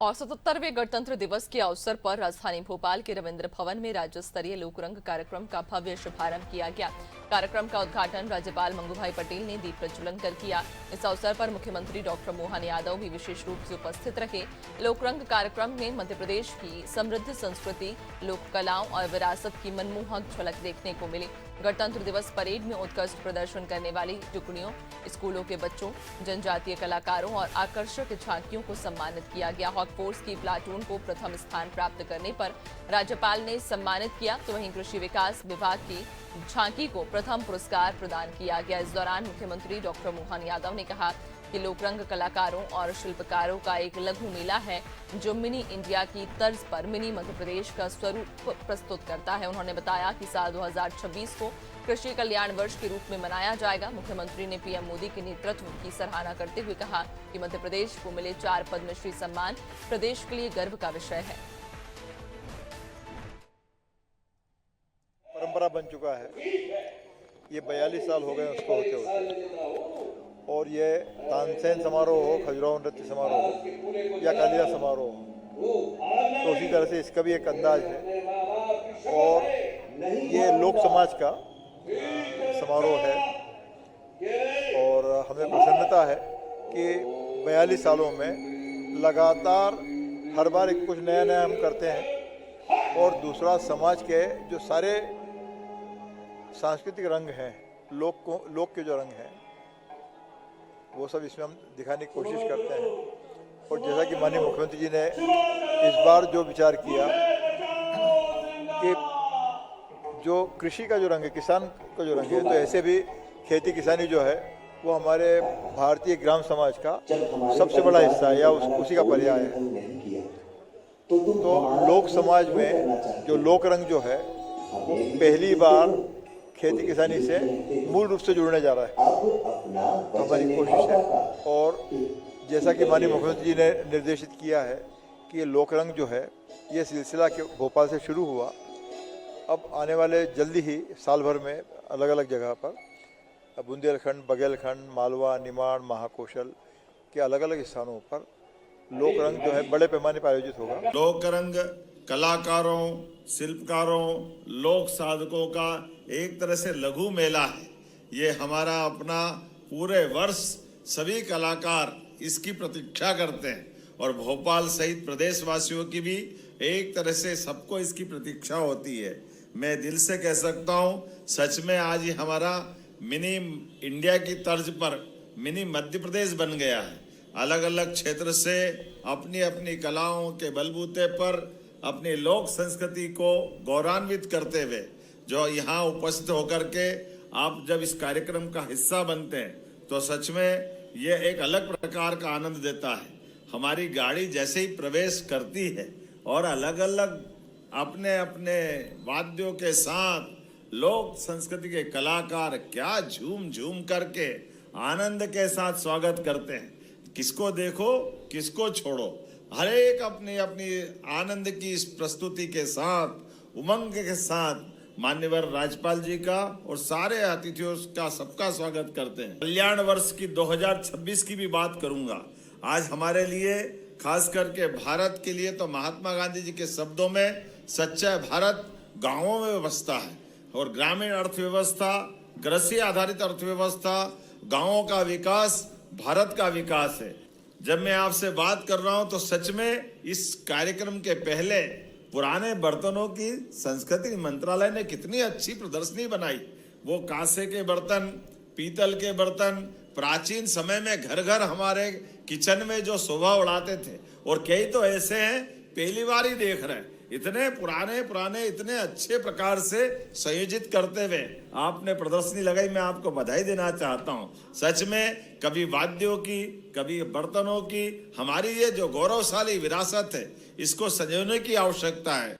और 77वें गणतंत्र दिवस के अवसर पर राजधानी भोपाल के रविंद्र भवन में राज्य स्तरीय लोकरंग कार्यक्रम का भव्य शुभारंभ किया गया। कार्यक्रम का उद्घाटन राज्यपाल मंगूभाई पटेल ने दीप प्रज्वलन कर किया। इस अवसर पर मुख्यमंत्री डॉक्टर मोहन यादव भी विशेष रूप से उपस्थित रहे। लोकरंग कार्यक्रम में मध्य प्रदेश की समृद्ध संस्कृति, लोक कलाओं और विरासत की मनमोहक झलक देखने को मिली। गणतंत्र दिवस परेड में उत्कृष्ट प्रदर्शन करने वाली टुकड़ियों, स्कूलों के बच्चों, जनजातीय कलाकारों और आकर्षक झांकियों को सम्मानित किया गया। हॉक फोर्स की प्लाटून को प्रथम स्थान प्राप्त करने पर राज्यपाल ने सम्मानित किया, तो वहीं कृषि विकास विभाग की झांकी को प्रथम पुरस्कार प्रदान किया गया। इस दौरान मुख्यमंत्री डॉक्टर मोहन यादव ने कहा कि लोकरंग कलाकारों और शिल्पकारों का एक लघु मेला है जो मिनी इंडिया की तर्ज पर मिनी मध्य प्रदेश का स्वरूप प्रस्तुत करता है। उन्होंने बताया कि साल 2026 को कृषि कल्याण वर्ष के रूप में मनाया जाएगा। मुख्यमंत्री ने पीएम मोदी के नेतृत्व की सराहना करते हुए कहा कि मध्य प्रदेश को मिले 4 पद्मश्री सम्मान प्रदेश के लिए गर्व का विषय है। परंपरा बन चुका है, ये 42 साल हो गए उसको होते होते, और ये तानसेन समारोह हो, खजुराहो नृत्य समारोह हो या कालिदास समारोह हो, तो उसी तरह से इसका भी एक अंदाज है। और ये लोक समाज का समारोह है और हमें प्रसन्नता है कि 42 सालों में लगातार हर बार एक कुछ नया नया हम करते हैं। और दूसरा, समाज के जो सारे सांस्कृतिक रंग हैं, लोक के जो रंग हैं, वो सब इसमें हम दिखाने की कोशिश करते हैं। और जैसा कि माननीय मुख्यमंत्री जी ने इस बार जो विचार किया कि जो कृषि का जो रंग है, किसान का जो रंग है, तो ऐसे भी खेती किसानी जो है वो हमारे भारतीय ग्राम समाज का सबसे बड़ा हिस्सा है या उसी का पर्याय है। तो लोक समाज में जो लोक रंग जो है वो पहली बार खेती किसानी से मूल रूप से जुड़ने जा रहा है, तो हमारी कोशिश है। और जैसा कि माननीय मुख्यमंत्री जी ने निर्देशित किया है कि ये लोक रंग जो है ये सिलसिला के भोपाल से शुरू हुआ, अब आने वाले जल्दी ही साल भर में अलग अलग जगह पर बुंदेलखंड, बघेलखंड, मालवा, निमाड़, महाकौशल के अलग अलग स्थानों पर लोक रंग जो है बड़े पैमाने पर आयोजित होगा। लोक रंग कलाकारों, शिल्पकारों, लोक साधकों का एक तरह से लघु मेला है। ये हमारा अपना पूरे वर्ष सभी कलाकार इसकी प्रतीक्षा करते हैं और भोपाल सहित प्रदेशवासियों की भी एक तरह से सबको इसकी प्रतीक्षा होती है। मैं दिल से कह सकता हूँ, सच में आज ये हमारा मिनी इंडिया की तर्ज पर मिनी मध्य प्रदेश बन गया है। अलग अलग क्षेत्र से अपनी अपनी कलाओं के बलबूते पर अपनी लोक संस्कृति को गौरवान्वित करते हुए जो यहाँ उपस्थित होकर के आप जब इस कार्यक्रम का हिस्सा बनते हैं तो सच में ये एक अलग प्रकार का आनंद देता है। हमारी गाड़ी जैसे ही प्रवेश करती है और अलग अलग अपने अपने वाद्यों के साथ लोक संस्कृति के कलाकार क्या झूम झूम करके आनंद के साथ स्वागत करते हैं। किसको देखो, किसको छोड़ो, हर एक अपनी अपनी आनंद की इस प्रस्तुति के साथ, उमंग के साथ माननीय राज्यपाल जी का और सारे अतिथियों का सबका स्वागत करते हैं। कल्याण वर्ष की 2026 की भी बात करूंगा। आज हमारे लिए, खास करके भारत के लिए, तो महात्मा गांधी जी के शब्दों में सच्चा भारत गांवों में बसता है और ग्रामीण अर्थव्यवस्था, कृषि आधारित अर्थव्यवस्था, गांवों का विकास भारत का विकास है। जब मैं आपसे बात कर रहा हूं तो सच में इस कार्यक्रम के पहले पुराने बर्तनों की संस्कृति मंत्रालय ने कितनी अच्छी प्रदर्शनी बनाई। वो कांसे के बर्तन, पीतल के बर्तन प्राचीन समय में घर घर हमारे किचन में जो शोभा उड़ाते थे, और कई तो ऐसे हैं पहली बार ही देख रहे हैं। इतने पुराने इतने अच्छे प्रकार से संयोजित करते हुए आपने प्रदर्शनी लगाई, मैं आपको बधाई देना चाहता हूं। सच में कभी वाद्यों की, कभी बर्तनों की, हमारी ये जो गौरवशाली विरासत है इसको संजोने की आवश्यकता है।